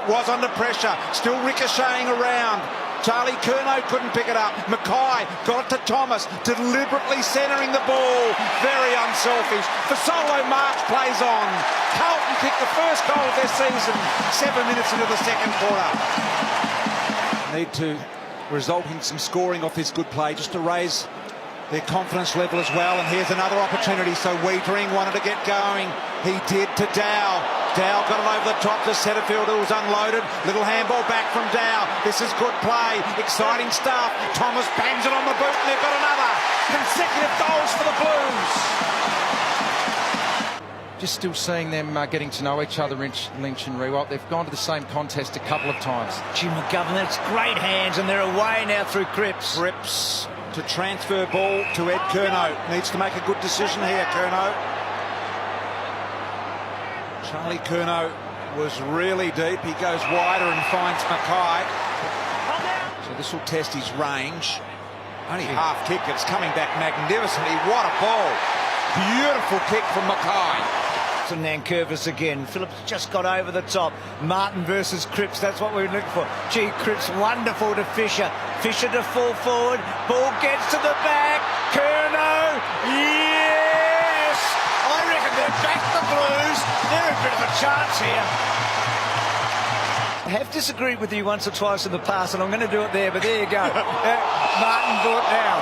was under pressure, still ricocheting around. Charlie Curnow couldn't pick it up. Mackay got it to Thomas, deliberately centering the ball. Very unselfish. For solo, March plays on. Carlton kicked the first goal of their season 7 minutes into the second quarter. Need to result in some scoring off this good play just to raise their confidence level as well. And here's another opportunity. So Wiedering wanted to get going. He did to Dow. Dow got it over the top to Setterfield, who was unloaded. Little handball back from Dow. This is good play. Exciting stuff. Thomas bangs it on the boot, and they've got another. Consecutive goals for the Blues. Just still seeing them getting to know each other, Lynch and Riewoldt. They've gone to the same contest a couple of times. Jim McGovern, that's great hands, and they're away now through Cripps. Cripps to transfer ball to Ed Curnow. Needs to make a good decision here, Curnow. Charlie Curnow was really deep. He goes wider and finds Mackay. So this will test his range. Only half kick. It's coming back magnificently. What a ball. Beautiful kick from Mackay. And Nankervis again. Phillips just got over the top. Martin versus Cripps. That's what we're looking for. Gee, Cripps wonderful to Fisher. Fisher to fall forward. Ball gets to the back. Curnow. Yes! I reckon they're back the Blues. They're a bit of a chance here. I have disagreed with you once or twice in the past, and I'm going to do it there, but there you go. Martin brought down.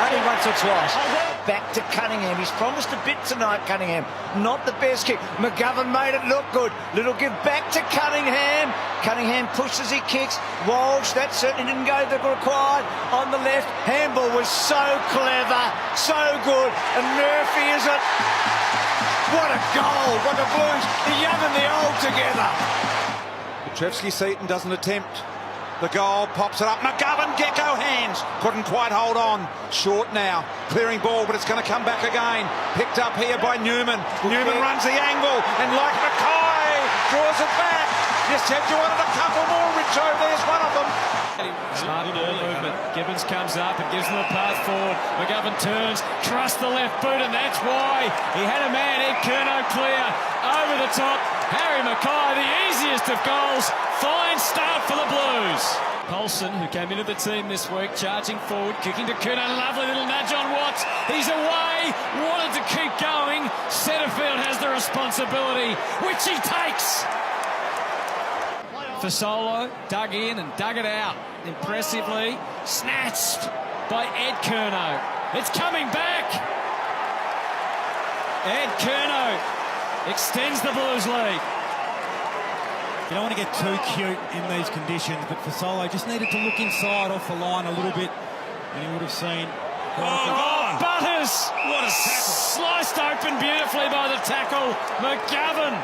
Only once or twice. Back to Cunningham. He's promised a bit tonight, Cunningham. Not the best kick. McGovern made it look good. Little give back to Cunningham. Cunningham pushes, he kicks. Walsh, that certainly didn't go the required. On the left, handball was so clever, so good. And Murphy is it. What a goal. What the Blues, the young and the old together. Petrevski-Seton doesn't attempt the goal, pops it up. McGovern, gecko hands. Couldn't quite hold on. Short now. Clearing ball, but it's going to come back again. Picked up here by Newman. Newman runs the angle, and like Mackay, draws it back. You said you wanted a couple more, Richo. There's one of them. Smart ball movement. Gibbons comes up and gives them a path forward. McGovern turns, trusts the left boot, and that's why he had a man, Ed Curnow, clear over the top. Harry Mackay, the easiest of goals. Fine start for the Blues. Carlton, who came into the team this week, charging forward, kicking to Curnow. Lovely little nudge on Watts. He's away. Wanted to keep going. Setterfield has the responsibility, which he takes. For Solo, dug in and dug it out impressively. Snatched by Ed Curnow. It's coming back. Ed Curnow extends the Blues lead. You don't want to get too cute in these conditions, but for Solo just needed to look inside off the line a little bit, and he would have seen. Oh, Butters! What a tackle! Sliced open beautifully by the tackle. McGovern.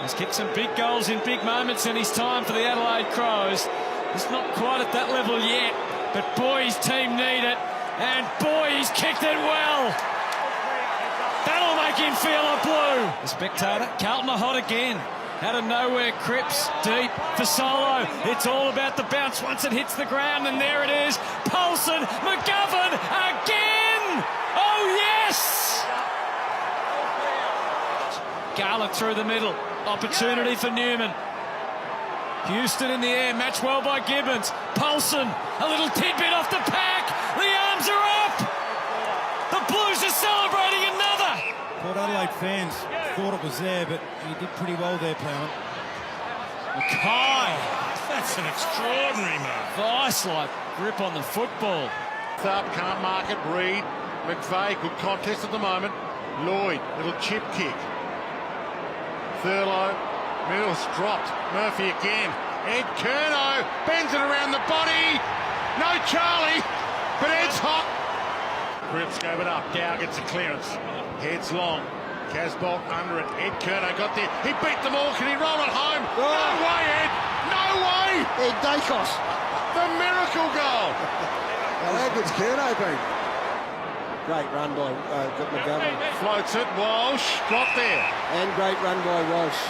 He's kicked some big goals in big moments in his time for the Adelaide Crows. He's not quite at that level yet, but boy, his team need it, and boy, he's kicked it well. That'll make him feel a Blue. The spectator, Carlton are hot again. Out of nowhere, Cripps deep for Solo. It's all about the bounce once it hits the ground, and there it is. Paulson, McGovern again. Oh yes! Garland through the middle. Opportunity for Newman. Houston in the air, matched well by Gibbons. Paulson, a little tidbit off the pack. The arms are up. The Blues are celebrating another. Port Adelaide fans thought it was there, but he did pretty well there, Plowman. Mackay. That's an extraordinary move. Vice-like grip on the football. Up, can't mark it. Reed, McVeigh, good contest at the moment. Lloyd, little chip kick. Thurlow, Mills dropped. Murphy again. Ed Curnow bends it around the body. No Charlie, but Ed's hot. Cripps gave it up. Dow gets a clearance. Heads long. Casbolt under it. Ed Curnow got there. He beat them all. Can he roll it home? Oh. No way, Ed. No way. Ed Dacos. The miracle goal. How good's Curnow been? Great run by McGovern. Floats it. Walsh got there. And great run by Walsh.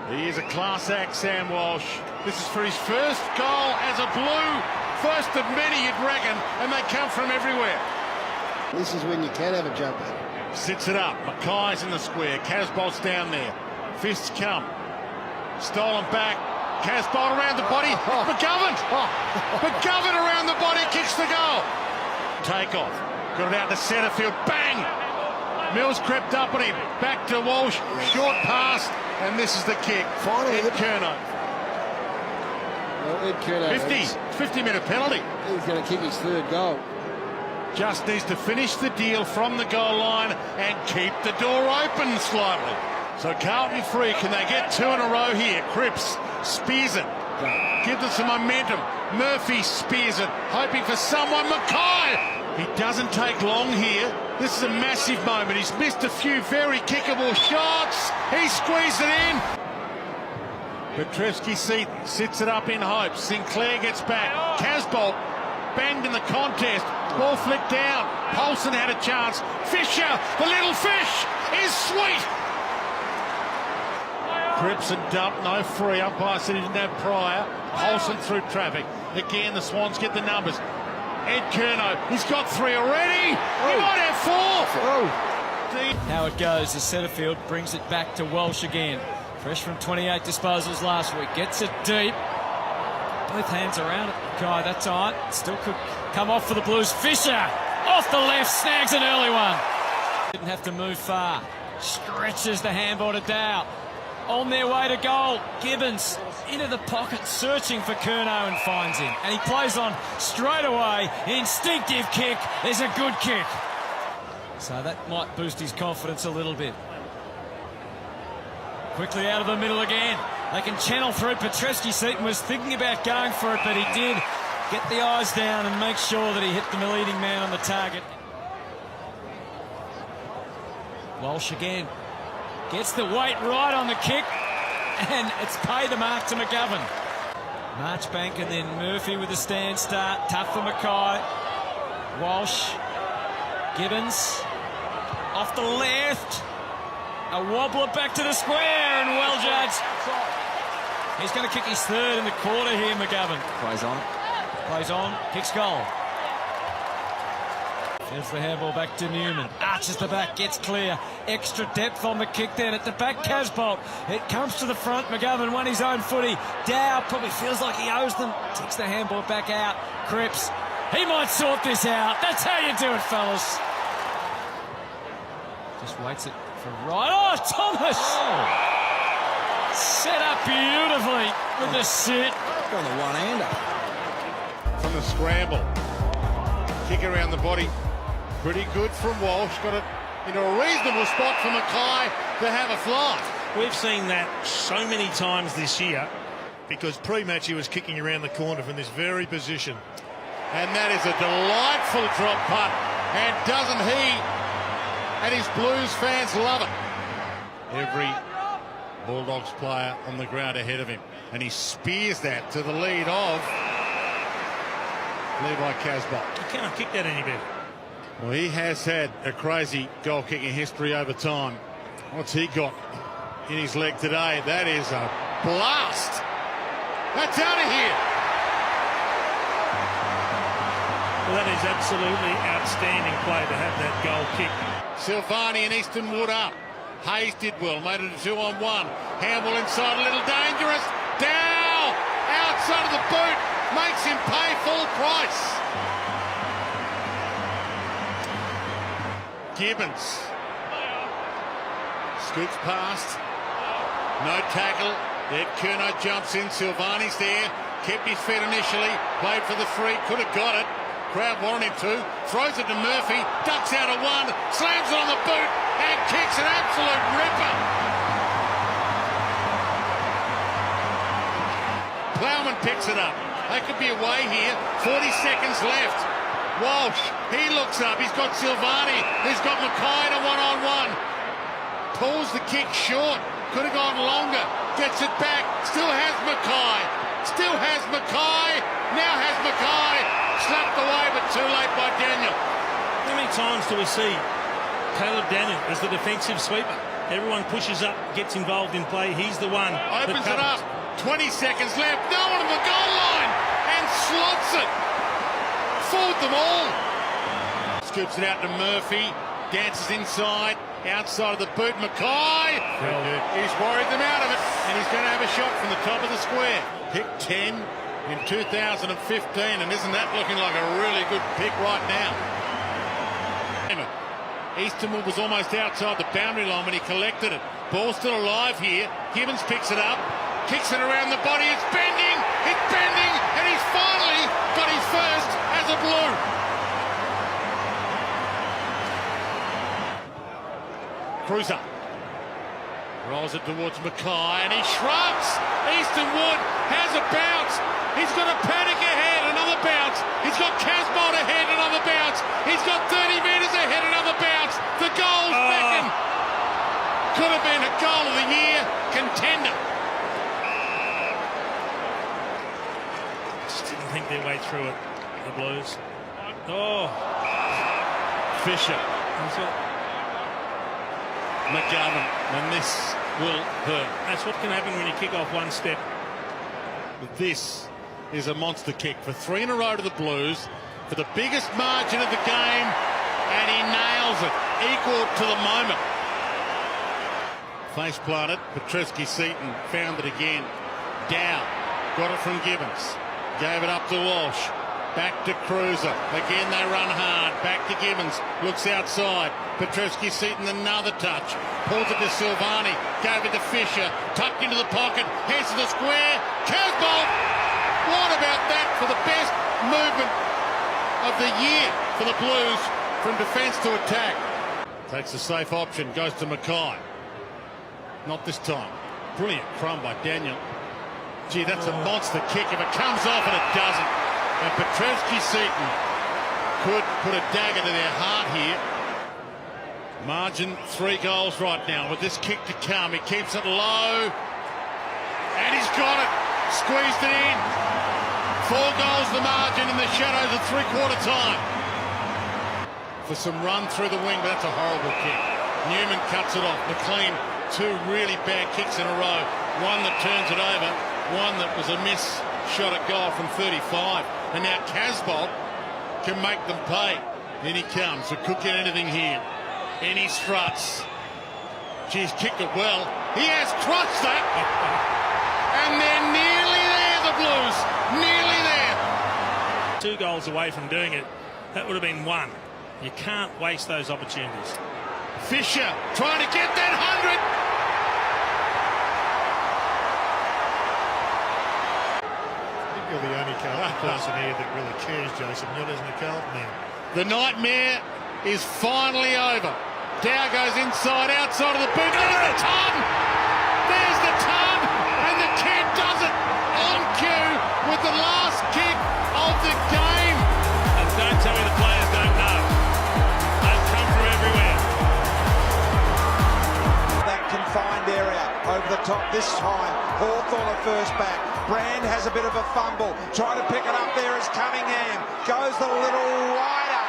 He is a class act, Sam Walsh. This is for his first goal as a Blue. First of many, you'd reckon, and they come from everywhere. This is when you can have a jumper. Sits it up. Mackay's in the square. Casbolt's down there. Fists come. Stolen back. Casbolt around the body. McGovern! McGovern around the body, kicks the goal. Take off. Got it out to centre field. Bang! Mills crept up on him. Back to Walsh. Short pass. And this is the kick. Finally, Ed Curnow. Well, Ed Curnow 50-minute penalty. He's going to kick his third goal. Just needs to finish the deal from the goal line and keep the door open slightly. So Carlton free. Can they get two in a row here? Cripps spears it. Gives it some momentum. Murphy spears it. Hoping for someone. Mackay! He doesn't take long here. This is a massive moment. He's missed a few very kickable shots. He squeezed it in. Petrevski sits it up in hope. Sinclair gets back. Casbolt banged in the contest. Ball flicked down. Paulson had a chance. Fisher, the little fish, is sweet. Cripps and Dump, no free. Umpire said he didn't have prior. Paulson through traffic. Again, the Swans get the numbers. Ed Curnow, he's got three already. He might have four. How it goes, the centre field brings it back to Walsh again. Fresh from 28 disposals last week. Gets it deep. Both hands around it. Guy that time. Still could come off for the Blues. Fisher off the left, snags an early one. Didn't have to move far. Stretches the handball to Dow. On their way to goal. Gibbons into the pocket, searching for Curnow and finds him. And he plays on straight away. Instinctive kick. There's a good kick. So that might boost his confidence a little bit. Quickly out of the middle again. They can channel through. Petrevski Seaton was thinking about going for it, but he did get the eyes down and make sure that he hit the leading man on the target. Walsh again. Gets the weight right on the kick, and it's paid the mark to McGovern. Marchbank and then Murphy with a stand start. Tough for Mackay. Walsh. Gibbons. Off the left. A wobbler back to the square, and well judged. He's going to kick his third in the quarter here, McGovern. Plays on. Plays on. Kicks goal. There's the handball back to Newman. Arches the back, gets clear. Extra depth on the kick then at the back. Casbolt. It comes to the front. McGovern won his own footy. Dow probably feels like he owes them. Takes the handball back out. Cripps. He might sort this out. That's how you do it, fellas. Just waits it for right. Oh, Thomas! Oh. Set up beautifully with the sit. On the one-hander. From the scramble. Kick around the body. Pretty good from Walsh. Got it into a reasonable spot for Mackay to have a fly. We've seen that so many times this year because pre-match he was kicking around the corner from this very position. And that is a delightful drop putt. And doesn't he and his Blues fans love it. Every Bulldogs player on the ground ahead of him. And he spears that to the lead of Levi Casbolt. You can't kick that any better. Well, he has had a crazy goal-kicking history over time. What's he got in his leg today? That is a blast. That's out of here. Well, that is absolutely outstanding play to have that goal kick. Silvani and Easton Wood up. Hayes did well, made it a 2-on-1. Handball inside, a little dangerous. Dow outside of the boot, makes him pay full price. Gibbons scoots past, no tackle. Ed Curnow jumps in. Silvani's there, kept his feet initially, played for the free, could have got it. Crowd wanted him to, throws it to Murphy, ducks out of one, slams it on the boot and kicks an absolute ripper. Plowman picks it up. They could be away here. 40 seconds left. Walsh, he looks up. He's got Silvani. He's got Mackay to one-on-one. Pulls the kick short. Could have gone longer. Gets it back. Still has Mackay. Still has Mackay. Now has Mackay. Slapped away, but too late by Daniel. How many times do we see Caleb Daniel as the defensive sweeper? Everyone pushes up, gets involved in play. He's the one. Opens it up. 20 seconds left. No one on the goal line. And slots it. Fooled them all. Scoops it out to Murphy. Dances inside. outside of the boot. Mackay, he's worried them out of it, and he's going to have a shot from the top of the square. Pick 10 in 2015, and isn't that looking like a really good pick right now? Eastonwood was almost outside the boundary line when he collected it. Ball still alive here. Gibbons picks it up, kicks it around the body. It's bending, and he's finally got his first as a Blue. Cruiser rolls it towards Mackay, and he shrugs. Eastonwood has a bounce. He's got a panic ahead, another bounce. He's got Casbolt ahead, another bounce. He's got 30 metres ahead, another bounce. The goal's beckon. Could have been a goal of the year contender. Just didn't think their way through it, the Blues. Oh, Fisher. McGovern, and this will hurt. that's what can happen when you kick off one step. This is a monster kick for 3 in a row to the Blues for the biggest margin of the game, and he nails it, equal to the moment. Face planted, Petreski-Seton found it again. Dow got it from Gibbons, gave it up to Walsh. Back to Cruiser. Again they run hard. Back to Gibbons. Looks outside. Petreski-Seton another touch. Pulls it to Silvani. Gave it to Fisher. Tucked into the pocket. Heads to the square. Casbolt. What about that for the best movement of the year for the Blues from defence to attack? Takes a safe option. Goes to Mackay. Not this time. Brilliant crumb by Daniel. Gee, that's a monster kick if it comes off, and it doesn't. And Petreski-Seton could put a dagger to their heart here. Margin 3 goals right now with this kick to come. He keeps it low, and he's got it. Squeezed it in. 4 goals the margin in the shadows of three-quarter time. For some run through the wing, but that's a horrible kick. Newman cuts it off. McLean, 2 really bad kicks in a row. One that turns it over, one that was a miss shot at goal from 35. And now Casbolt can make them pay. In he comes. It could get anything here. And he struts. She's kicked it well. He has crushed that. And they're nearly there, the Blues. Nearly there. 2 goals away from doing it. That would have been 1. You can't waste those opportunities. Fisher trying to get that 100. You're the only Carlton person here that really cares, Jason. You're listening to Carlton now. The nightmare is finally over. Dow goes inside, outside of the boot. There's the ton! There's the ton! And the kid does it on cue with the last kick of the game. And don't tell me the players don't know. They've come from everywhere. That confined area over the top this time. Hawthorn at first back. Brand has a bit of a fumble. Trying to pick it up there is Cunningham. Goes the little rider.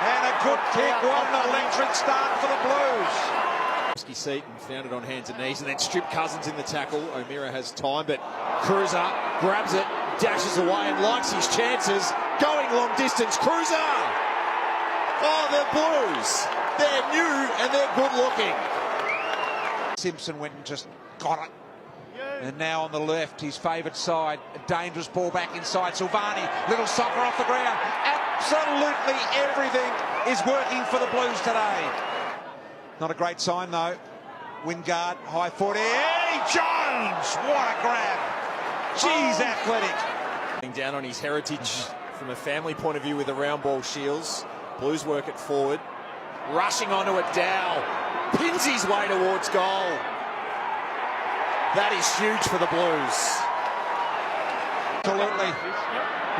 And a good kick. What an electric start for the Blues. Seton found it on hands and knees and then stripped Cousins in the tackle. O'Meara has time, but Cruiser grabs it, dashes away and likes his chances. Going long distance, Cruiser! Oh, the Blues. They're new and they're good looking. Simpson went and just got it. And now on the left, his favoured side, a dangerous ball back inside. Silvani, little soccer off the ground. Absolutely everything is working for the Blues today. Not a great sign though. Wingard, high 40. Eddie Jones, what a grab. Jeez, athletic. Down on his heritage from a family point of view with the round ball shields. Blues work it forward. Rushing onto it, Dow. Pins his way towards goal. That is huge for the Blues. Absolutely.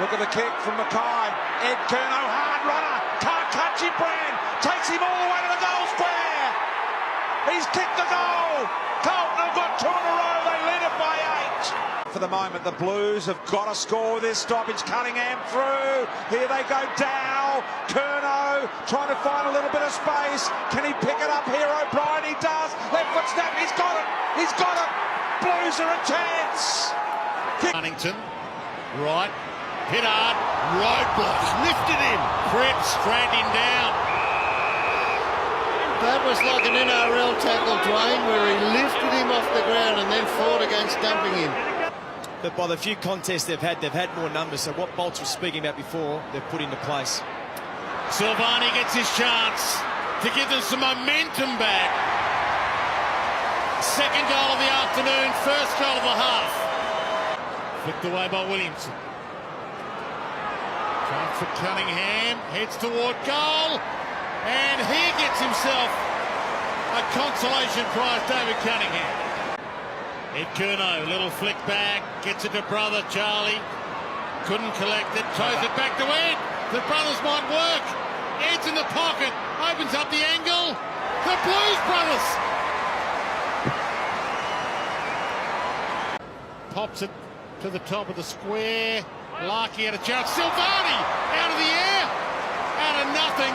Look at the kick from Mackay. Ed Curnow, hard runner. Can't catch him, Brand. Takes him all the way to the goal square. He's kicked the goal. Carlton have got 2 in a row. They lead it by 8. For the moment, the Blues have got to score with this stoppage. Cunningham through. Here they go. Dow. Curnow trying to find a little bit of space. Can he pick it up here? O'Brien, he does. Left foot snap. He's got it. He's got it. Blues are a chance. Huntington, right, hit hard, roadblock, lifted him. Cripps dragged him down. That was like an NRL tackle, Dwayne, where he lifted him off the ground and then fought against dumping him. But by the few contests they've had more numbers. So what Bolts was speaking about before, they've put into place. Silvani gets his chance to give them some momentum back. Second goal of the afternoon, first goal of the half. Flicked away by Williamson. Trying for Cunningham, heads toward goal, and he gets himself a consolation prize, David Cunningham. Ed Curnow, little flick back, gets it to brother Charlie. Couldn't collect it, throws it back to Ed. The brothers might work. Ed's in the pocket, opens up the angle. The Blues brothers. Pops it to the top of the square. Larky had a chance. Silvani out of the air, out of nothing.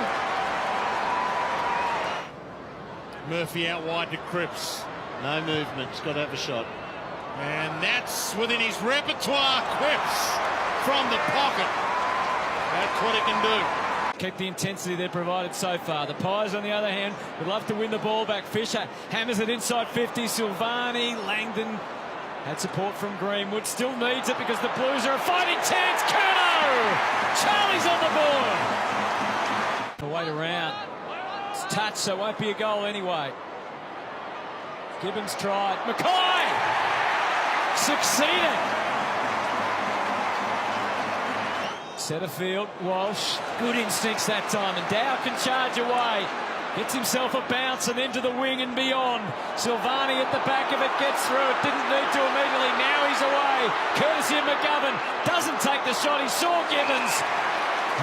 Murphy out wide to Cripps. No movement, he's got to have a shot. And that's within his repertoire. Cripps from the pocket. That's what he can do. Keep the intensity they've provided so far. The Pies, on the other hand, would love to win the ball back. Fisher hammers it inside 50. Silvani, Langdon had support from Greenwood. Still needs it because the Blues are a fighting chance. Curnow! Charlie's on the board. The wait around. It's touched, so it won't be a goal anyway. Gibbons tried. Mackay succeeded. Setterfield, Walsh, good instincts that time, and Dow can charge away. Gets himself a bounce and into the wing and beyond. Silvani at the back of it, gets through it, didn't need to immediately, now he's away. Courtesy of McGovern, doesn't take the shot, he saw Gibbons.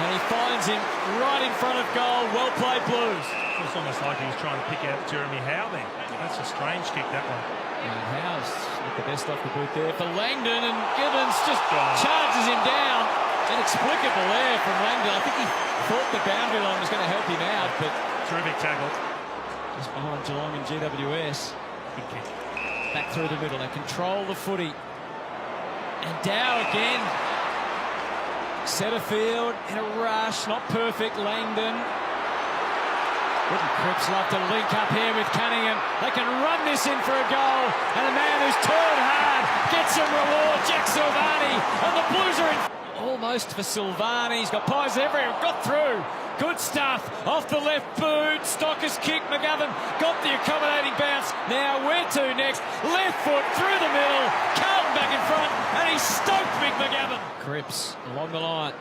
And he finds him right in front of goal. Well played, Blues. It's almost like he was trying to pick out Jeremy Howe then. That's a strange kick, that one. And Howe's with the best off the boot there for Langdon, and Gibbons just charges him down. Inexplicable there from Langdon. I think he thought the boundary line was going to help him out, but Terrific tackle. just behind Geelong and GWS. Good kick. Back through the middle. They control the footy. And Dow again. Setterfield in a rush. Not perfect. Langdon. Wouldn't Cripps love to link up here with Cunningham? They can run this in for a goal. And a man who's toiled hard gets some reward. Jack Silvani. And the Blues are in. Almost for Silvani. He's got pies everywhere. Got through. Good stuff. Off the left boot. Stocker's kick. McGovern got the accommodating bounce. Now where to next? Left foot through the middle. Carlton back in front. And he stoked Big McGovern. Cripps along the line.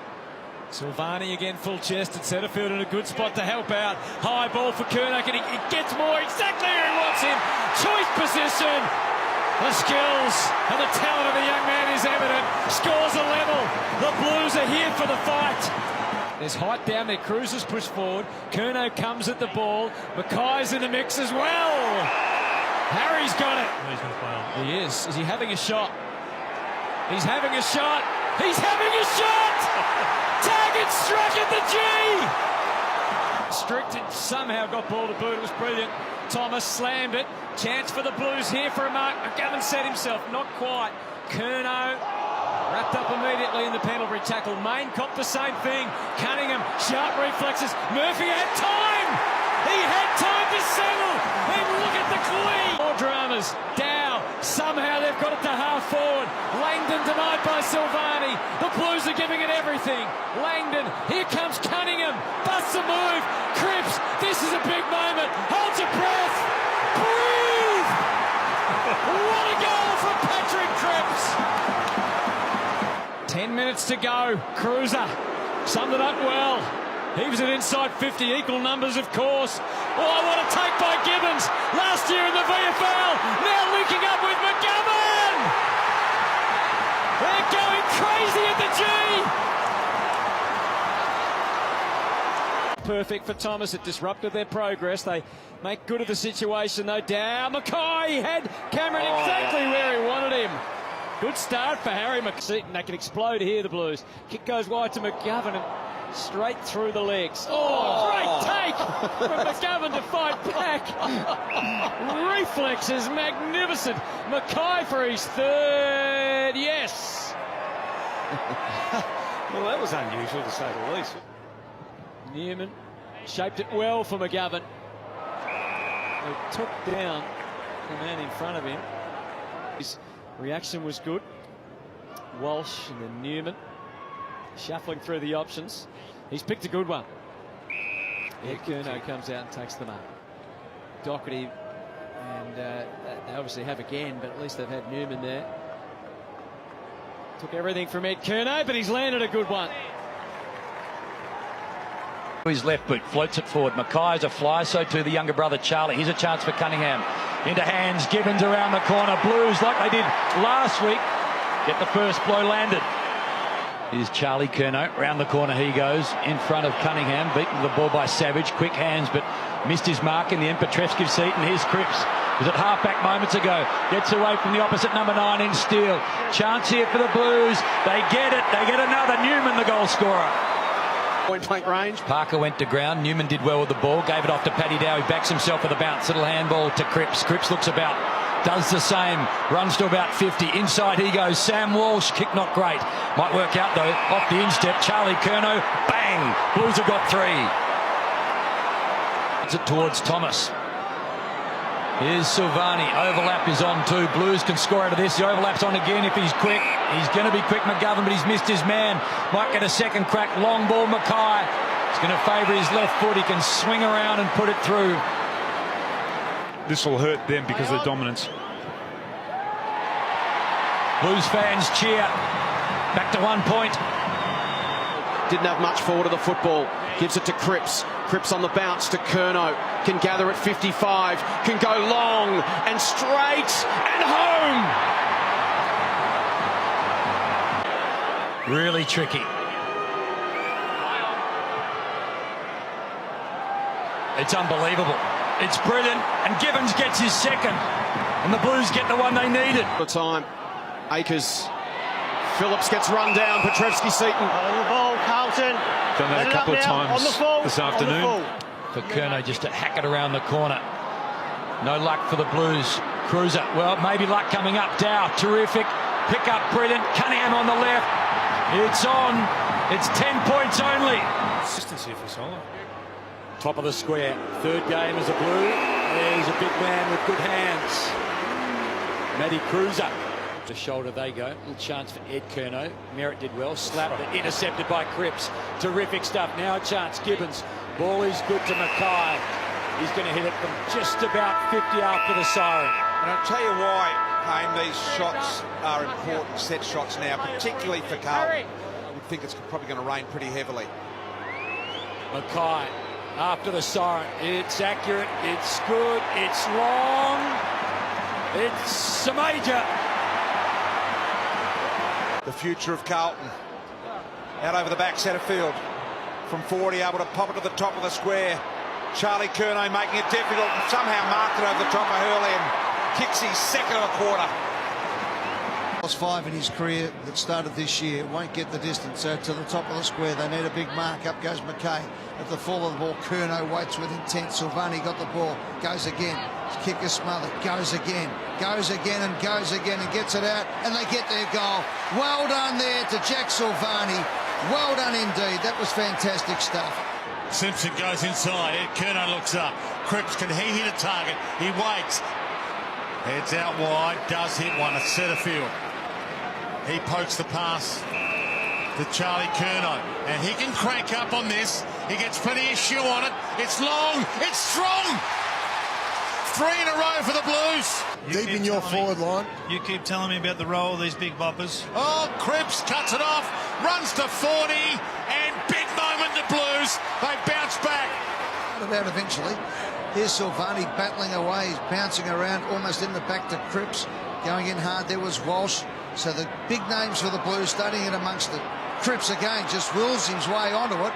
Silvani again full-chested. Setterfield in a good spot to help out. High ball for Curnow. And he gets more exactly where he wants him. Choice position. The skills and the talent of the young man is evident. Scores a level. The Blues are here for the fight. There's height down there. Cruz has pushed forward. Curnow comes at the ball. Mackay's in the mix as well. Harry's got it. He's going to play on. He is. Is he having a shot? He's having a shot. He's having a shot! Taggart struck at the G! Strickton somehow got ball to boot. It was brilliant. Thomas slammed it. Chance for the Blues here for a mark. McGovern set himself. Not quite. Curnow wrapped up immediately in the Pendlebury tackle. Main copped the same thing. Cunningham, sharp reflexes. Murphy had time! He had time to settle! And look at the clean! More dramas. Dow, somehow they've got it to half forward. Langdon denied by Silvani. The Blues are giving it everything. Langdon, here comes Cunningham. Busts a move. Cripps, this is a big moment. Holds your breath. Breathe! What a goal from Patrick Cripps! 10 minutes to go. Cruiser summed it up well. Heaves it inside 50, equal numbers, of course. Oh, what a take by Gibbons. Last year in the VFL. Now linking up with McGovern. They're going crazy at the G. Perfect for Thomas. It disrupted their progress. They make good of the situation, though. Down. Mackay had Cameron exactly where he wanted him. Good start for Harry McSeaton. They can explode here, the Blues. Kick goes wide to McGovern and straight through the legs. Great take from McGovern to fight back. Reflex is magnificent. Mackay for his third. Yes. Well, that was unusual to say the least. Newman shaped it well for McGovern. They took down the man in front of him. His reaction was good. Walsh and then Newman shuffling through the options. He's picked a good one. Ed Curnow comes out and takes the mark. Doherty, and they obviously have again, but at least they've had Newman there. Took everything from Ed Curnow, but he's landed a good one. His left boot floats it forward. Mackay's a fly, so too the younger brother Charlie. Here's a chance for Cunningham. Into hands, Gibbons around the corner. Blues, like they did last week, get the first blow landed. Here's Charlie Curnow, round the corner he goes, in front of Cunningham, beaten the ball by Savage, quick hands, but missed his mark in the end. Petrevski's seat, and here's Cripps. Was at half-back moments ago, gets away from the opposite number 9 in Steele. Chance here for the Blues, they get it, they get another. Newman, the goal scorer. Point-blank range. Parker went to ground, Newman did well with the ball, gave it off to Paddy Dow, he backs himself with a bounce, little handball to Cripps. Cripps looks about, does the same, runs to about 50, inside he goes, Sam Walsh, kick not great, might work out though, off the instep, Charlie Curnow, bang, Blues have got 3. It's it towards Thomas. Here's Silvani, overlap is on too, Blues can score out of this, the overlap's on again if he's quick, he's going to be quick McGovern, but he's missed his man, might get a second crack, long ball Mackay, it's going to favour his left foot, he can swing around and put it through. This will hurt them because of the dominance. Blues fans cheer. Back to 1 point. Didn't have much forward of the football. Gives it to Cripps. Cripps on the bounce to Curnow. Can gather at 55. Can go long and straight and home. Really tricky. It's unbelievable. It's brilliant, and Gibbons gets his second, and the Blues get the one they needed. The time, Akers, Phillips gets run down, Petrevski-Seaton. On the ball, Carlton. Done that a couple of times this afternoon. For Curnow just to hack it around the corner. No luck for the Blues. Cruiser, well, maybe luck coming up. Dow, terrific. Pick up, brilliant. Cunningham on the left. It's on. It's 10 points only. Consistency for Solo. Top of the square, third game as a Blue. There's a big man with good hands. Matty Cruiser. The shoulder they go. Little chance for Ed Curnow. Merritt did well. Slapped it. Intercepted by Cripps. Terrific stuff. Now a chance. Gibbons. Ball is good to Mackay. He's going to hit it from just about 50 after the siren. And I'll tell you why, Haim, these shots are important set shots now, particularly for Carlton. You'd think it's probably going to rain pretty heavily. Mackay. After the siren, it's accurate, it's good, it's long, it's a major. The future of Carlton. Out over the back centre field. From 40, able to pop it to the top of the square. Charlie Curnow making it difficult and somehow marked it over the top of Hurley and kicks his second of a quarter. Lost 5 in his career that started this year, won't get the distance, so to the top of the square they need a big mark. Up goes Mackay at the fall of the ball. Curnow waits with intent. Silvani got the ball, goes again, his kick is smothered, goes again and goes again and gets it out, and they get their goal. Well done there to Jack Silvani, well done indeed, that was fantastic stuff. Simpson goes inside, Ed Curnow looks up, Cripps, can he hit a target? He waits, heads out wide, does hit one at centre field. He pokes the pass to Charlie Curnow, and he can crank up on this. He gets plenty of shoe on it. It's long, it's strong. 3 in a row for the Blues. Deep in your forward line. You keep telling me about the role of these big boppers. Oh, Cripps cuts it off, runs to 40, and big moment the Blues. They bounce back. Cut it out eventually. Here's Silvani battling away, he's bouncing around, almost in the back to Cripps. Going in hard, there was Walsh. So the big names for the Blues starting in amongst it. Cripps again just wills his way onto it.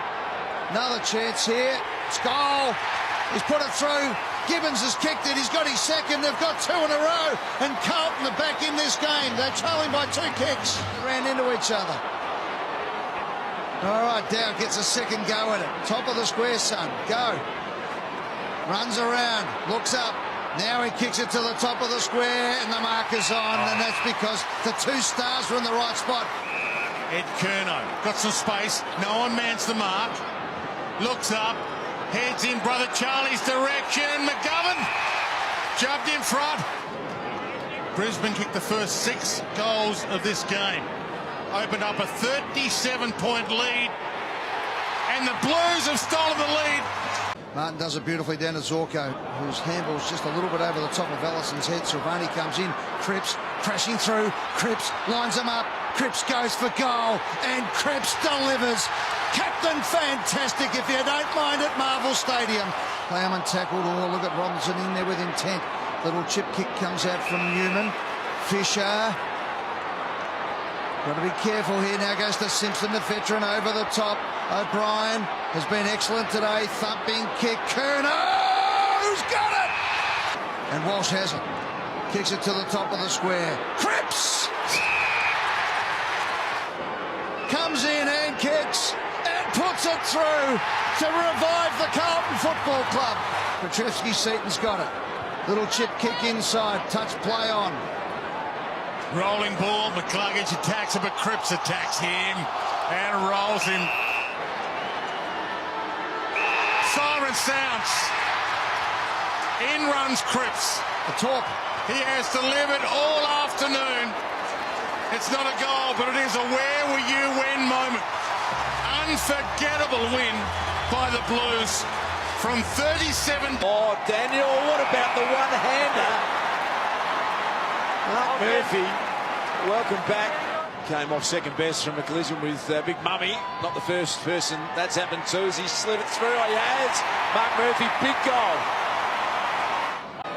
Another chance here. It's goal. He's put it through. Gibbons has kicked it. He's got his second. They've got 2 in a row. And Carlton are back in this game. They're trailing by 2 kicks. Ran into each other. All right, Dow gets a second go at it. Top of the square, son. Go. Runs around. Looks up. Now he kicks it to the top of the square and the marker's on, and that's because the 2 stars were in the right spot. Ed Curnow got some space, no one mans the mark, looks up, heads in brother Charlie's direction, McGovern Jumped in front. Brisbane kicked the first 6 goals of this game. Opened up a 37-point lead. And the Blues have stolen the lead. Martin does it beautifully down to Zorko, whose handball's just a little bit over the top of Allison's head. Silvani comes in, Cripps crashing through, Cripps lines him up, Cripps goes for goal, and Cripps delivers. Captain fantastic, if you don't mind, at Marvel Stadium. Plowman tackled. Oh, look at Robinson in there with intent. Little chip kick comes out from Newman. Fisher. Got to be careful here. Now goes to Simpson, the veteran, over the top. O'Brien has been excellent today. Thumping kick. Curno's got it! And Walsh has it. Kicks it to the top of the square. Cripps! Comes in and kicks and puts it through to revive the Carlton Football Club. Petrevski-Seaton's got it. Little chip kick inside. Touch play on. Rolling ball, McCluggage attacks him, but Cripps attacks him and rolls him. Siren sounds. In runs Cripps. The top. He has delivered all afternoon. It's not a goal, but it is a where were you when moment. Unforgettable win by the Blues from 37. Oh, Daniel, what about the one-hander? Mark Murphy, welcome back. Came off second best from a collision with Big Mummy. Not the first person that's happened to as he slid it through. Oh, he has. Mark Murphy, big goal.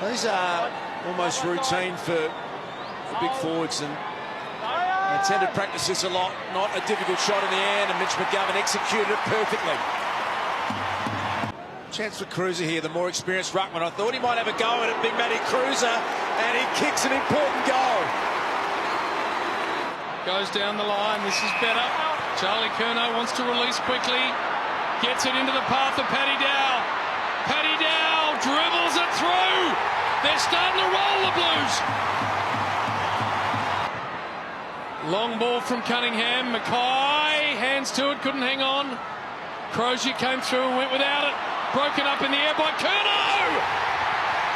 These are almost routine for the big forwards, and they tend to practice this a lot. Not a difficult shot in the air, and Mitch McGovern executed it perfectly. Chance for Cruiser here, the more experienced ruckman. I thought he might have a go at it, Big Matty Cruiser, and he kicks an important goal. Goes down the line. This is better. Charlie Curnow wants to release quickly. Gets it into the path of Paddy Dow. Paddy Dow dribbles it through. They're starting to roll, the Blues. Long ball from Cunningham. Mackay, hands to it, couldn't hang on. Crozier came through and went without it. Broken up in the air by Curnow.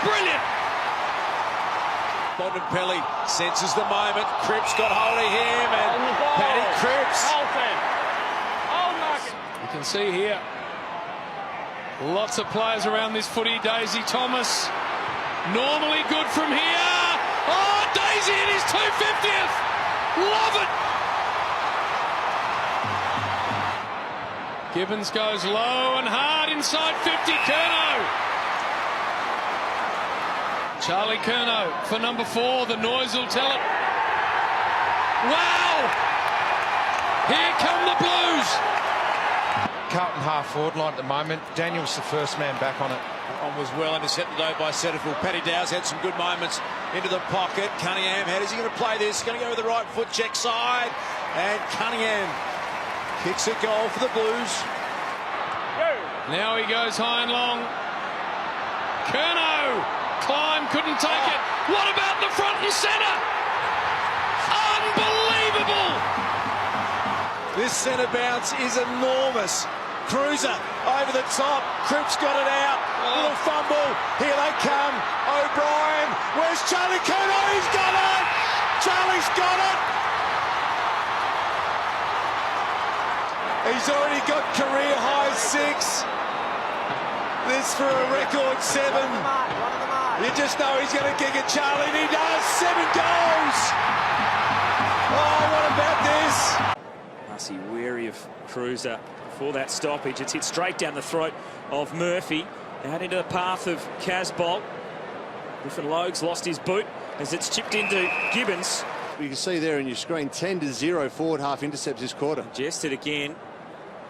Brilliant. Bontempelli senses the moment. Cripps got hold of him, and Paddy Cripps. You can see here lots of players around this footy. Daisy Thomas, normally good from here. Oh, Daisy in his 250th. Love it. Gibbons goes low and hard inside 50. Curnow. Charlie Curnow for number 4. The noise will tell it. Wow! Here come the Blues. Carlton half forward line at the moment. Daniel's the first man back on it. That one was well intercepted though by Setterfield. Paddy Dow's had some good moments into the pocket. Cunningham, how is he going to play this? Going to go with the right foot, check side. And Cunningham kicks a goal for the Blues. Now he goes high and long. Curnow, climb, couldn't take it. What about the front and centre? Unbelievable! This centre bounce is enormous. Cruiser over the top. Cripps got it out. Little fumble. Here they come. O'Brien. Where's Charlie Curnow? He's got it! Charlie's got it! He's already got career high 6. This for a record 7. You just know he's going to kick it, Charlie, and he does. 7 goals. Oh, what about this? Hussey wary of Cruiser for that stoppage. It's hit straight down the throat of Murphy. Out into the path of Casbolt. Griffin Logues lost his boot as it's chipped into Gibbons. You can see there in your screen 10-0 forward half intercepts this quarter. Jested again.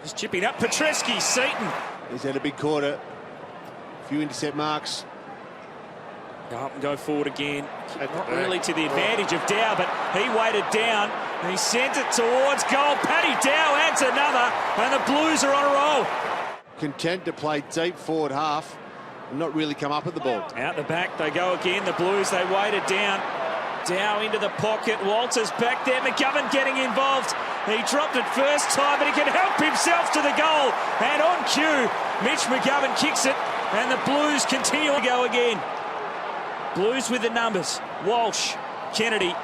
Just chipping up Petrevski-Seaton. He's had a big quarter. A few intercept marks. Carlton go forward again. Not really to the advantage of Dow, but he weighted down and he sent it towards goal. Paddy Dow adds another, and the Blues are on a roll. Content to play deep forward half and not really come up at the ball. Out the back they go again. The Blues, they weighted down. Dow into the pocket. Walters back there. McGovern getting involved. He dropped it first time, but he can help himself to the goal. And on cue, Mitch McGovern kicks it, and the Blues continue to go again. Blues with the numbers. Walsh, Kennedy,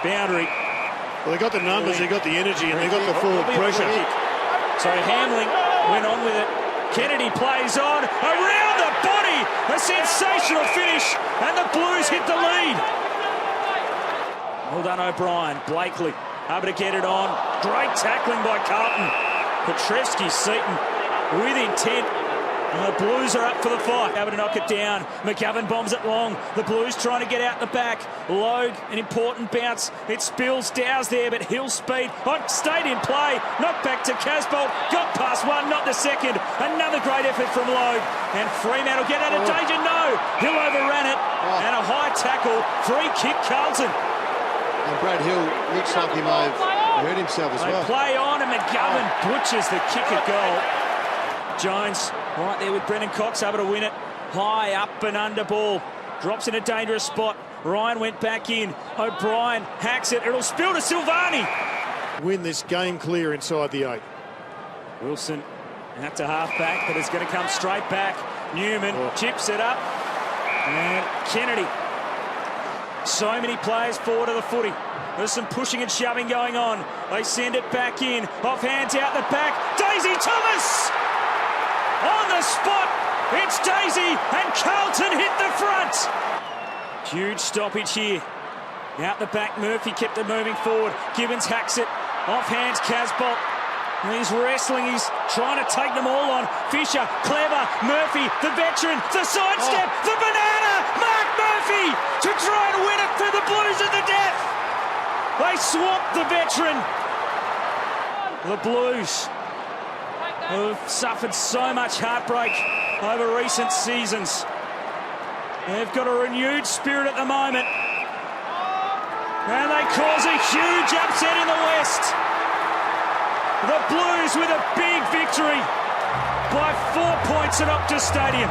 boundary. Well, they got the numbers, they got the energy, and they got the forward pressure. So Hamling went on with it. Kennedy plays on, around the body, a sensational finish, and the Blues hit the lead. Well done, O'Brien. Blakely able to get it on. Great tackling by Carlton. Petrevski-Seaton with intent. And the Blues are up for the fight. Able to knock it down. McGovern bombs it long. The Blues trying to get out the back. Logue, an important bounce. It spills. Dow's there, but Hill speed. Stayed in play. Knocked back to Casbolt. Got past one, not the second. Another great effort from Logue. And Fremantle get out of danger. No. Hill overran it. And a high tackle. Free kick, Carlton. And Brad Hill looks like he may have hurt himself as well. Play on, and McGovern butchers the kick at goal. Jones right there with Brendan Cox, able to win it. High up and under ball. Drops in a dangerous spot. Ryan went back in. O'Brien hacks it. It'll spill to Silvani. Win this game clear inside the 8. Wilson out to half back, but it's going to come straight back. Newman chips it up. And Kennedy. So many players forward of the footy. There's some pushing and shoving going on. They send it back in. Off hands out the back. Daisy Thomas! On the spot. It's Daisy, and Carlton hit the front. Huge stoppage here. Out the back, Murphy kept it moving forward. Gibbons hacks it. Off hands, Casbolt. He's wrestling, he's trying to take them all on. Fisher, clever, Murphy, the veteran, the sidestep, the banana! Mark Murphy to try and win it for the Blues at the death. They swamped the veteran. The Blues have suffered so much heartbreak over recent seasons. They've got a renewed spirit at the moment. And they cause a huge upset in the West. The Blues with a big victory by 4 points at Optus Stadium.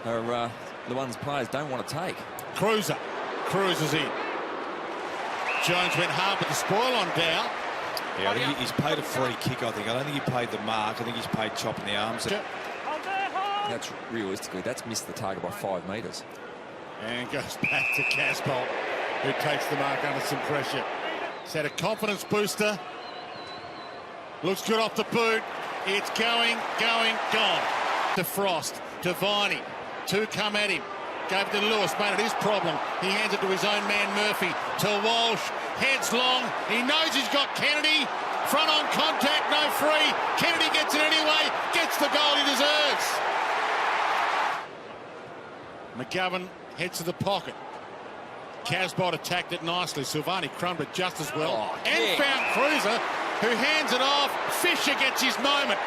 Are the ones players don't want to take. Cruises in. Jones went hard with the spoil on Dow. Yeah, I think he's paid a free kick, I think. I don't think he paid the mark. I think he's paid chopping the arms. That's realistically, that's missed the target by 5 metres. And goes back to Casbolt, who takes the mark under some pressure. He's had a confidence booster. Looks good off the boot. It's going, gone. To Frost, to Viney. 2 come at him. Gave it to Lewis, made it his problem. He hands it to his own man Murphy. To Walsh, heads long. He knows he's got Kennedy. Front on contact, no free. Kennedy gets it anyway. Gets the goal he deserves. McGovern heads to the pocket. Casbolt attacked it nicely. Silvani crumbed it just as well. And found Cruiser, who hands it off. Fisher gets his moment.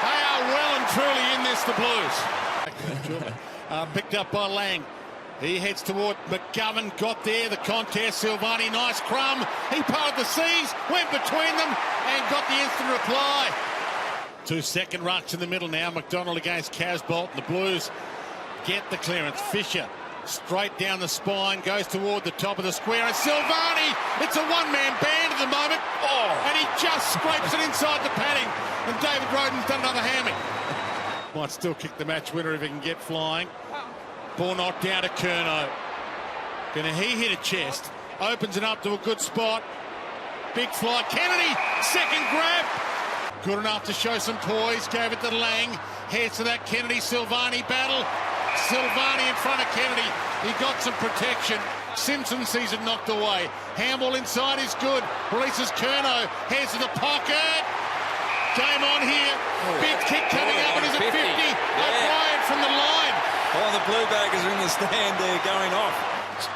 They are well and truly in this, the Blues. Picked up by Lang. He heads toward McGovern. Got there, the contest. Silvani, nice crumb. He parted the seas, went between them, and got the instant reply. 2 second rucks in the middle now. McDonald against Casbolt. The Blues get the clearance. Fisher straight down the spine, goes toward the top of the square. And Silvani, it's a one-man band at the moment. And he just scrapes it inside the padding. And David Roden's done another hammock. Might still kick the match winner if he can get flying. Ball knocked down to Curnow. He hit a chest. Opens it up to a good spot. Big fly. Kennedy, second grab. Good enough to show some poise. Gave it to Lang. Heads to that Kennedy-Silvani battle. Silvani in front of Kennedy. He got some protection. Simpson sees it knocked away. Handball inside is good. Releases Curnow. Heads to the pocket. Game on here. Big kick coming up. It is a 50. O'Brien from the line. Oh, the Blue Baggers are in the stand there going off.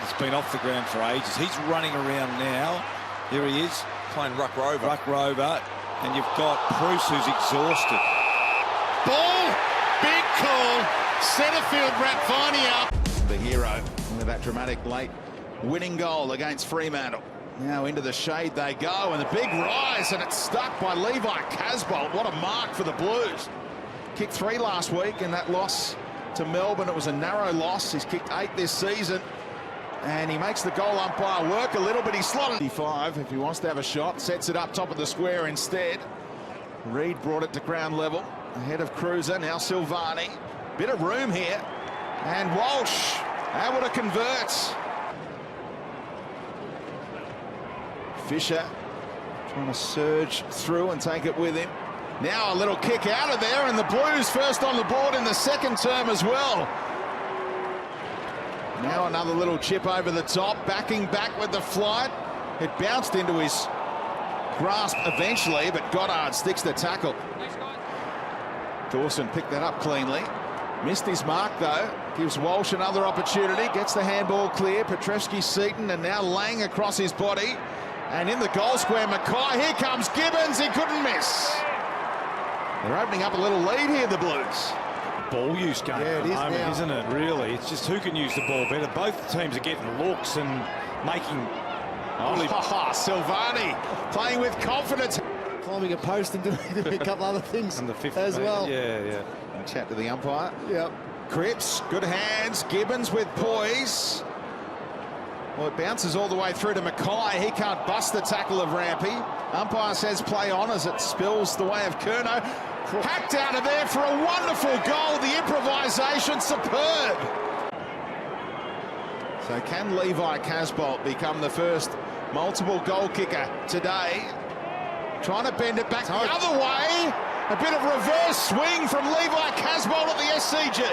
It's been off the ground for ages. He's running around now. There he is. Playing ruck rover. Ruck rover. And you've got Bruce who's exhausted. Ball. Big call. Centrefield wrapped Viney up. The hero with that dramatic late winning goal against Fremantle. Now into the shade they go, and the big rise, and it's stuck by Levi Casbolt. What a mark for the Blues. Kicked 3 last week, and that loss to Melbourne, it was a narrow loss. He's kicked 8 this season, and he makes the goal umpire work a little bit. He's slotted 5 if he wants to have a shot. Sets it up top of the square instead. Reid brought it to ground level. ahead of Cruiser. Now Silvani. Bit of room here. And Walsh able to convert. Fisher trying to surge through and take it with him. Now a little kick out of there, and the Blues first on the board in the second term as well. Now another little chip over the top, backing back with the flight. It bounced into his grasp eventually, but Goddard sticks the tackle. Dawson picked that up cleanly. Missed his mark though. Gives Walsh another opportunity. Gets the handball clear. Petreski-Seton, and now Lang across his body. And in the goal square, Mackay. Here comes Gibbons. He couldn't miss. They're opening up a little lead here, the Blues. Ball use game at the moment, isn't it? Really, it's just who can use the ball better. Both teams are getting looks and making. Silvani playing with confidence. Climbing a post and doing a couple other things and the fifth as well. Yeah. And chat to the umpire. Yep. Cripps, good hands. Gibbons with poise. Well, it bounces all the way through to Mackay. He can't bust the tackle of Rampy. Umpire says play on as it spills the way of Curnow. Hacked out of there for a wonderful goal. The improvisation, superb. So can Levi Casbolt become the first multiple goal kicker today? Trying to bend it back the other way. A bit of reverse swing from Levi Casbolt at the SCG.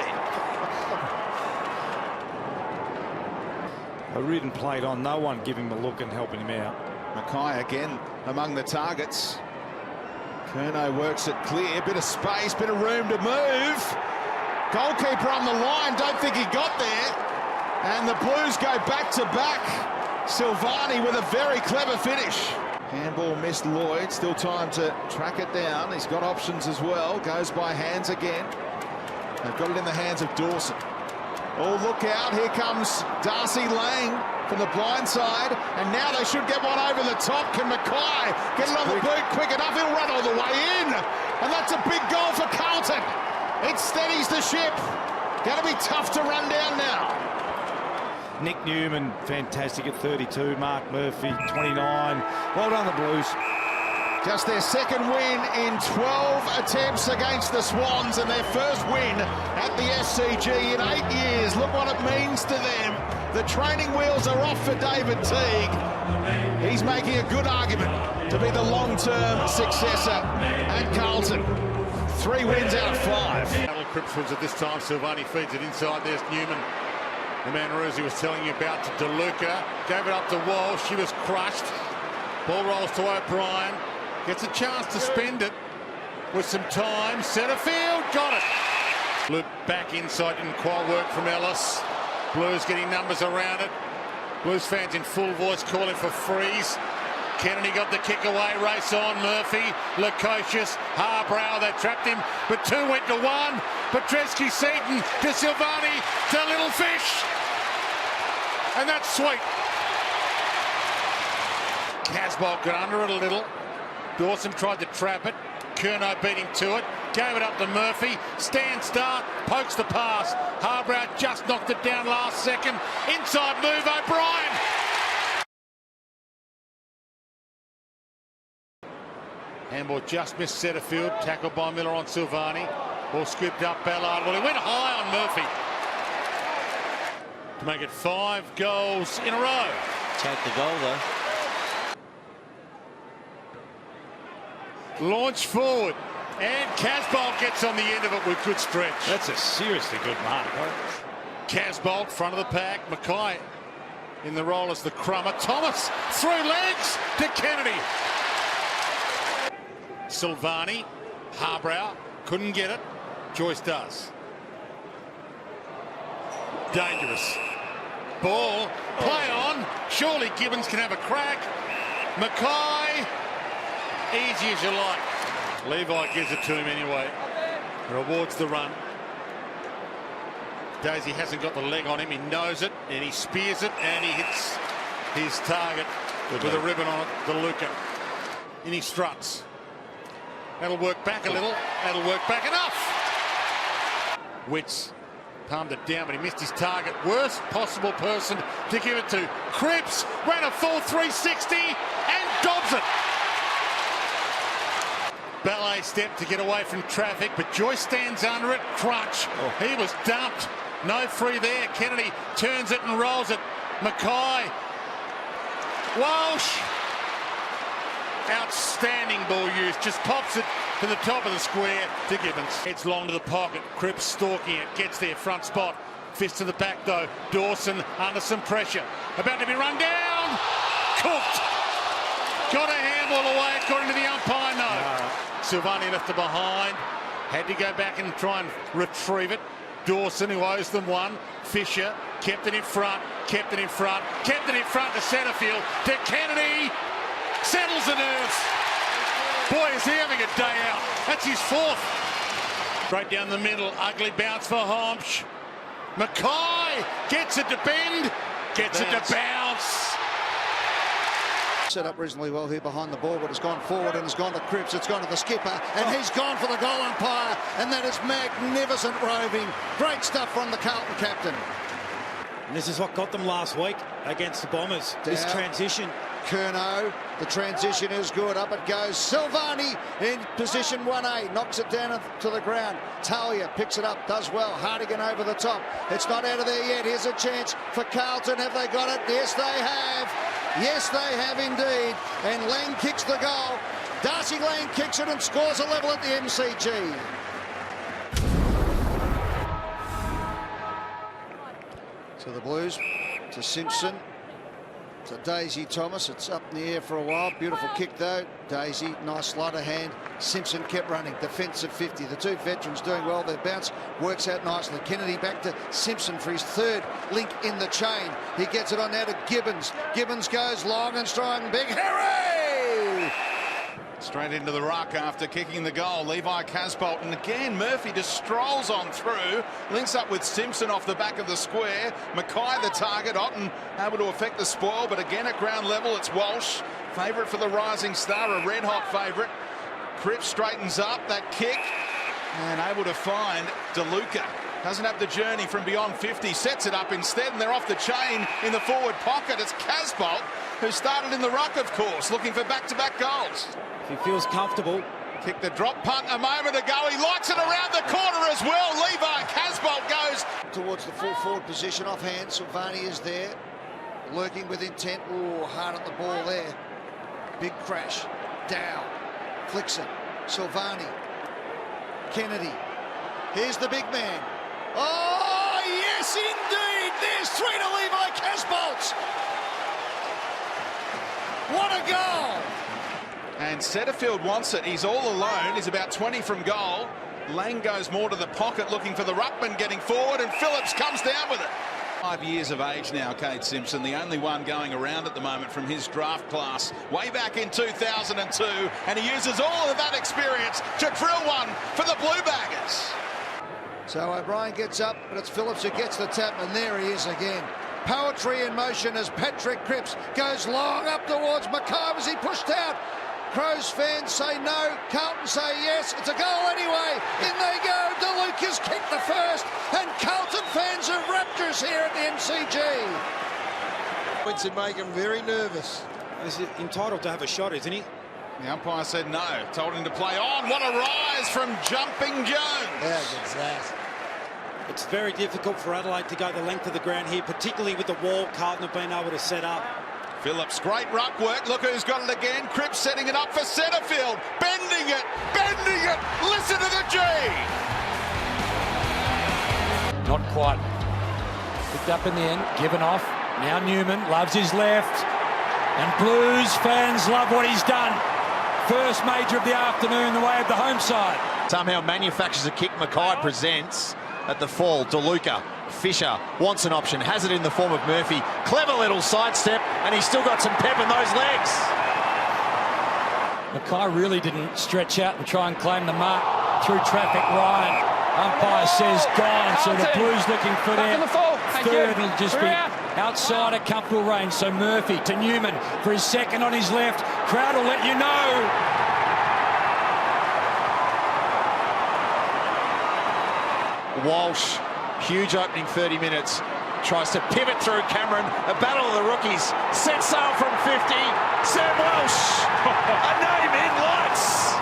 A ridden played on, no one giving him a look and helping him out. Mackay again among the targets. Curnow works it clear, bit of space, bit of room to move. Goalkeeper on the line, don't think he got there. And the Blues go back to back. Silvani with a very clever finish. Handball missed Lloyd, still time to track it down. He's got options as well, goes by hands again. They've got it in the hands of Dawson. Oh, look out, here comes Darcy Lang from the blind side, and now they should get one over the top. Can Mackay get it on the boot quick enough? He'll run all the way in, and that's a big goal for Carlton. It steadies the ship. Going to be tough to run down now. Nick Newman, fantastic at 32. Mark Murphy, 29. Well done, the Blues. Just their second win in 12 attempts against the Swans, and their first win at the SCG in 8 years. Look what it means to them. The training wheels are off for David Teague. He's making a good argument to be the long-term successor at Carlton. 3 wins out of 5. Cripps wins at this time. Silvani feeds it inside. There's Newman. The man Rosie was telling you about to DeLuca. Gave it up to Walsh. She was crushed. Ball rolls to O'Brien. Gets a chance to spend it with some time. Centre field. Got it. Loop back inside. Didn't quite work from Ellis. Blues getting numbers around it. Blues fans in full voice calling for freeze. Kennedy got the kick away. Race on. Murphy. Lukosius. Harbrow. They trapped him. But 2 went to 1. Petreski-Seton to Silvani to Little Fish. And that's sweet. Casbolt got under it a little. Dawson tried to trap it. Curnow beat him to it. Gave it up to Murphy. Stand start. Pokes the pass. Harbrow just knocked it down last second. Inside move. O'Brien. Handball just missed centre field. Tackled by Miller on Silvani. Ball scooped up Ballard. Well, he went high on Murphy. To make it 5 goals in a row. Take the goal, though. Launch forward. And Casbolt gets on the end of it with good stretch. That's a seriously good mark. Casbolt, front of the pack. Mackay in the role as the crummer. Thomas through legs to Kennedy. Silvani. Harbrow couldn't get it. Joyce does. Dangerous. Ball. Play on. Surely Gibbons can have a crack. Mackay. Easy as you like. Levi gives it to him anyway. Rewards the run. Daisy hasn't got the leg on him. He knows it and he spears it and he hits his target with a ribbon on it. DeLuca. And he struts. That'll work back a little. That'll work back enough. Witts palmed it down, but he missed his target. Worst possible person to give it to. Cripps ran a full 360 and dobs it. Ballet High step to get away from traffic, but Joyce stands under it. Crutch. He was dumped. No free there. Kennedy turns it and rolls it. Mackay. Walsh. Outstanding ball use. Just pops it to the top of the square to Gibbons. It's long to the pocket. Cripps stalking it. Gets there. Front spot. Fist to the back though. Dawson under some pressure. About to be run down. Cooked. Got a handball away according to the umpire. No. Silvani left it behind. Had to go back and try and retrieve it. Dawson, who owes them one. Fisher kept it in front. Kept it in front. Kept it in front to centre field. To Kennedy. Settles the nerves. Boy, is he having a day out. That's his fourth. Straight down the middle. Ugly bounce for Homsch. Mackay gets it to bend. Gets it to bounce. Set up reasonably well here behind the ball, but it's gone forward and it's gone to Cripps. It's gone to the skipper, and he's gone for the goal umpire, and that is magnificent roving. Great stuff from the Carlton captain. And this is what got them last week against the Bombers. This transition. Curnow, the transition is good. Up it goes. Silvani in position 1A, knocks it down to the ground. Talia picks it up, does well. Hardigan over the top. It's not out of there yet. Here's a chance for Carlton. Have they got it? Yes, they have. Yes, they have indeed. And Lang kicks the goal. Darcy Lang kicks it and scores a level at the MCG. So the Blues to Simpson. To Daisy Thomas. It's up in the air for a while. Beautiful kick though. Daisy, nice sleight of hand. Simpson kept running. Defensive 50. The two veterans doing well. Their bounce works out nicely. Kennedy back to Simpson for his third link in the chain. He gets it on now to Gibbons. Gibbons goes long and strong. Big hooray! Straight into the ruck after kicking the goal. Levi Casbolt, and again Murphy just strolls on through, links up with Simpson off the back of the square. Mackay the target. Otten able to affect the spoil, but again at ground level it's Walsh, favourite for the rising star, a red hot favourite. Cripps straightens up that kick and able to find DeLuca. Doesn't have the journey from beyond 50, sets it up instead, and they're off the chain in the forward pocket. It's Casbolt, who started in the ruck, of course, looking for back-to-back goals. He feels comfortable. Kicked the drop punt a moment ago. He likes it around the corner as well. Levi Casbolt goes towards the full forward position offhand. Silvani is there, lurking with intent. Oh, hard at the ball there. Big crash. Dow flicks it. Silvani. Kennedy. Here's the big man. Oh, yes, indeed. There's three to Levi Casbolt. What a goal. And Setterfield wants it. He's all alone. He's about 20 from goal. Lang goes more to the pocket looking for the ruckman getting forward, and Phillips comes down with it. 5 years of age now, Cade Simpson, the only one going around at the moment from his draft class way back in 2002, and he uses all of that experience to drill one for the Blue Baggers. So O'Brien gets up, but it's Phillips who gets the tap, and there he is again. Poetry in motion as Patrick Cripps goes long up towards Mackay. Was he pushed out? Crows fans say no, Carlton say yes. It's a goal anyway. In they go. DeLuca's kicked the first, and Carlton fans are rapturous here at the MCG. Points that make him very nervous. He's entitled to have a shot, isn't he? The umpire said no, told him to play on. What a rise from Jumping Jones. How good's that? It's very difficult for Adelaide to go the length of the ground here, particularly with the wall Carlton have been able to set up. Phillips, great ruck work. Look who's got it again. Cripps setting it up for Setterfield. Bending it, bending it. Listen to the G. Not quite. Picked up in the end, given off. Now Newman loves his left. And Blues fans love what he's done. First major of the afternoon, the way of the home side. Somehow manufactures a kick. Mackay presents at the fall. DeLuca. Fisher wants an option, has it in the form of Murphy. Clever little sidestep, and he's still got some pep in those legs. Mackay really didn't stretch out and try and claim the mark through traffic. Ryan, umpire says gone, so the Blues looking for their third. It'll just be outside a comfortable range. So Murphy to Newman for his second on his left. Crowd will let you know. Walsh, huge opening 30 minutes. Tries to pivot through Cameron. A battle of the rookies. Set sail from 50. Sam Walsh, a name in lights.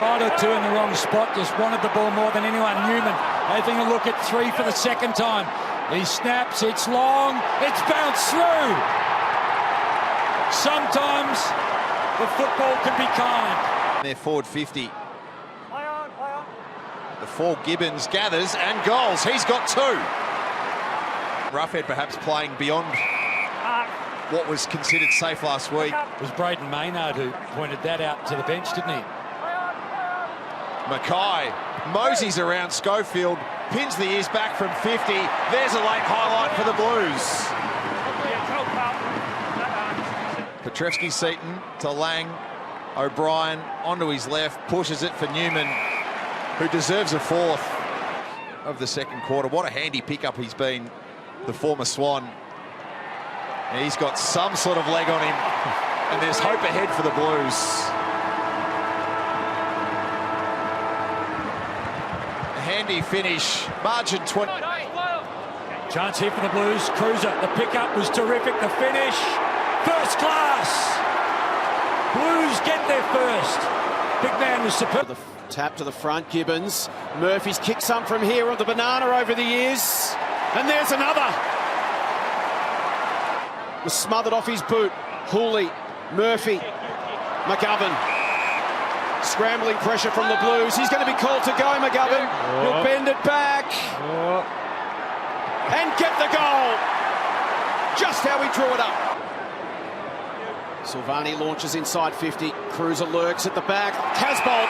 Right or two in the wrong spot, just wanted the ball more than anyone. Newman having a look at 3 for the second time. He snaps, it's long, it's bounced through. Sometimes the football can be kind. They're forward 50. The 4 Gibbons gathers and goals. He's got 2. Roughhead perhaps playing beyond what was considered safe last week. It was Braden Maynard who pointed that out to the bench, didn't he? Mackay moseys around Schofield, pins the ears back from 50. There's a late highlight for the Blues. Petrevski-Seaton to Lang. O'Brien onto his left, pushes it for Newman, who deserves a 4th of the second quarter. What a handy pickup he's been, the former Swan. He's got some sort of leg on him, and there's hope ahead for the Blues. A handy finish, margin 20. Chance here for the Blues. Cruiser, the pickup was terrific. The finish, first class. Blues get there first. Big man was superb. The tap to the front, Gibbons. Murphy's kicked some from here on the banana over the years. And there's another. Was smothered off his boot. Hooley, Murphy, McGovern. Scrambling pressure from the Blues. He's going to be called to go, McGovern. He'll bend it back. And get the goal. Just how he drew it up. Silvani launches inside 50. Cruiser lurks at the back. Casbolt.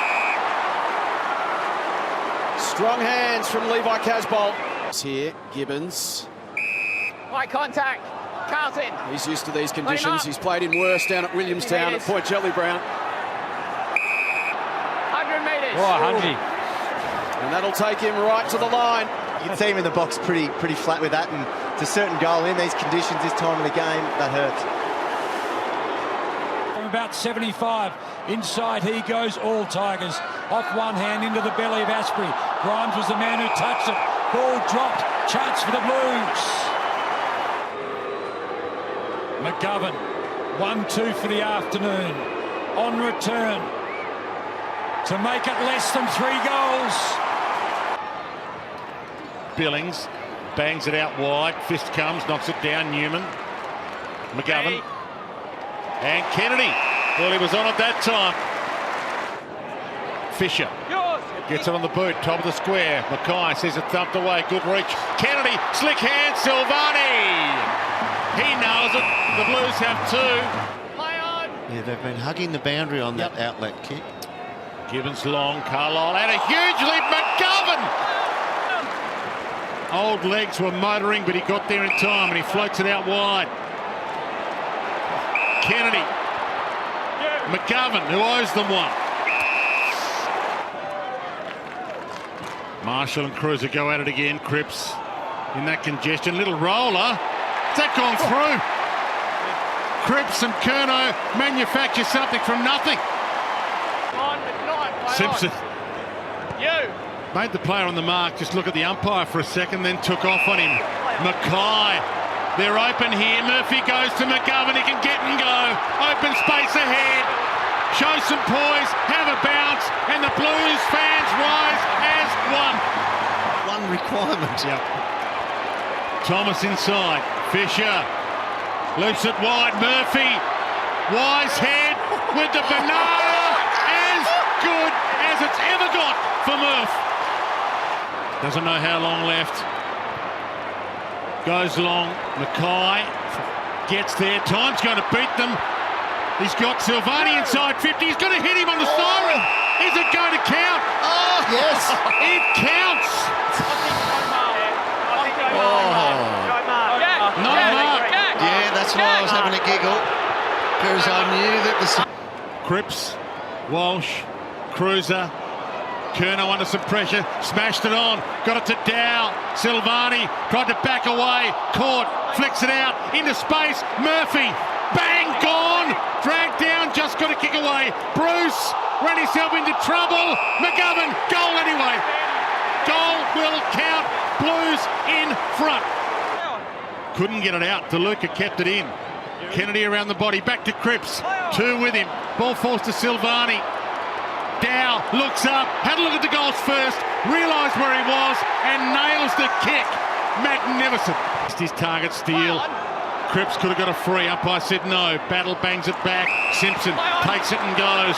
Strong hands from Levi Casbolt. Here, Gibbons. High contact. Carlton. He's used to these conditions. He's played in worse down at Williamstown at Point Jelly Brown. 100 metres. Oh, 100. And that'll take him right to the line. You can see him in the box pretty flat with that, and it's a certain goal in these conditions this time of the game, that hurts. From about 75, inside he goes, all Tigers. Off one hand into the belly of Asprey. Grimes was the man who touched it. Ball dropped, chance for the Blues. McGovern, 1-2 for the afternoon. On return to make it less than 3 goals. Billings bangs it out wide. Fist comes, knocks it down. Newman. McGovern. And Kennedy. Well, he was on at that time. Fisher gets it on the boot, top of the square. Mackay says it thumped away. Good reach. Kennedy, slick hand. Silvani. He knows it. The Blues have 2. Yeah, they've been hugging the boundary on that outlet kick. Gibbons long. Carlisle had a huge lead. McGovern. Old legs were motoring, but he got there in time and he floats it out wide. Kennedy. McGovern, who owes them one. Marshall and Cruiser go at it again. Cripps in that congestion. Little roller. Has that gone through? Cripps and Curnow manufacture something from nothing. Simpson. Made the player on the mark just look at the umpire for a second, then took off on him. Mackay. They're open here. Murphy goes to McGovern. He can get and go. Open space ahead. Show some poise. Have a bounce. And the Blues fans rise as one. One requirement. Yep. Thomas inside. Fisher. Loops it wide. Murphy. Wise head with the banana. As good as it's ever got for Murph. Doesn't know how long left. Goes long. Mackay gets there. Time's going to beat them. He's got Silvani inside 50. He's going to hit him on the siren. Is it going to count? Oh, yes. It counts. No mark. Yeah, that's why I was having a giggle. Because I knew that the... Cripps, Walsh, Cruiser, Curnow under some pressure, smashed it on, got it to Dow. Silvani tried to back away, caught, flicks it out into space. Murphy, bang, gone, dragged down, just got to kick away. Bruce ran himself into trouble. McGovern, goal anyway. Goal will count. Blues in front. Couldn't get it out. DeLuca kept it in. Kennedy around the body, back to Cripps. 2 with him. Ball falls to Silvani. Dow looks up, had a look at the goals first, realised where he was, and nails the kick. Magnificent. His target, Steele. Cripps could have got a free. Umpire said no. Battle bangs it back. Simpson takes it and goes.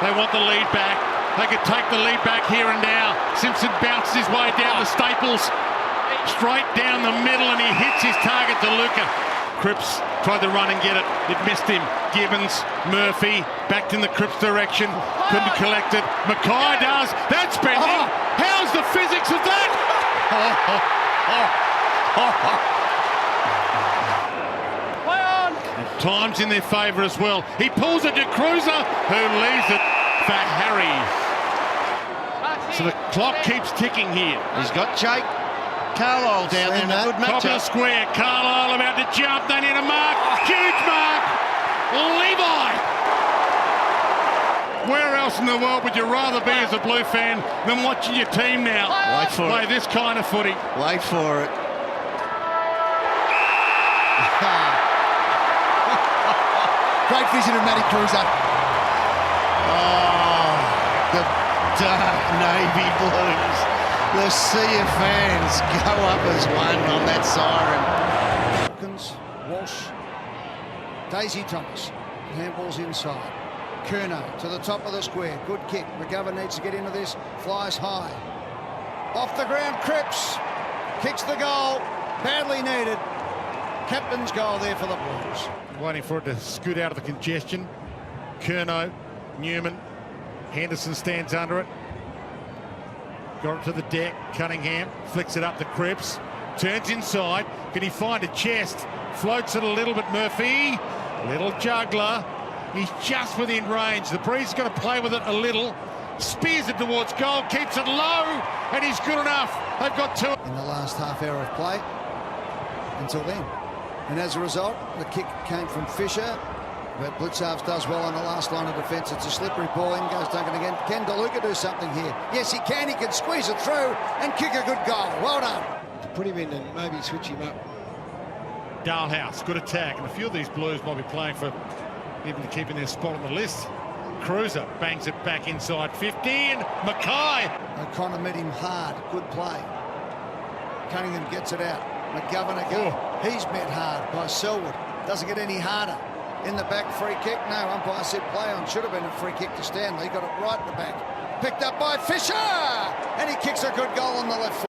They want the lead back. They could take the lead back here and now. Simpson bounces his way down the Staples. Straight down the middle, and he hits his target, DeLuca. Cripps tried to run and get it. It missed him. Gibbons, Murphy, backed in the Cripps direction. Couldn't collect it. Mackay does. That's bending. How's the physics of that? Time's in their favour as well. He pulls it to Cruiser, who leaves it for Harry. So the clock keeps ticking here. He's got Jake Carlyle down there in a good Top of the matchup. square. Carlyle about to jump. They need a mark. Huge mark. Levi. Where else in the world would you rather be as a Blue fan than watching your team now play this kind of footy? Wait for it. Great vision of Matty Cruiser. Oh, the dark navy blues. The sea of fans go up as one on that siren. Hawkins, Walsh, Daisy Thomas. Handball's inside. Curnow to the top of the square. Good kick. McGovern needs to get into this. Flies high. Off the ground, Cripps. Kicks the goal. Badly needed. Captain's goal there for the Blues. Waiting for it to scoot out of the congestion. Curnow, Newman, Henderson stands under it. Got it to the deck. Cunningham flicks it up to Cripps. Turns inside. Can he find a chest? Floats it a little bit. Murphy, little juggler. He's just within range. The breeze is going to play with it a little. Spears it towards goal. Keeps it low. And he's good enough. They've got two. In the last half hour of play. Until then. And as a result, the kick came from Fisher. But Blitzarves does well on the last line of defence. It's a slippery ball. In goes Duncan again. Can DeLuca do something here? Yes, he can. He can squeeze it through and kick a good goal. Well done. To put him in and maybe switch him up. Dalhouse, good attack. And a few of these Blues might be playing for even to keeping their spot on the list. Cruiser bangs it back inside 15. Mackay. O'Connor met him hard. Good play. Cunningham gets it out. McGovern again. He's met hard by Selwood. Doesn't get any harder. In the back, free kick. No, umpire said play on. Should have been a free kick to Stanley. Got it right in the back. Picked up by Fisher. And he kicks a good goal on the left foot.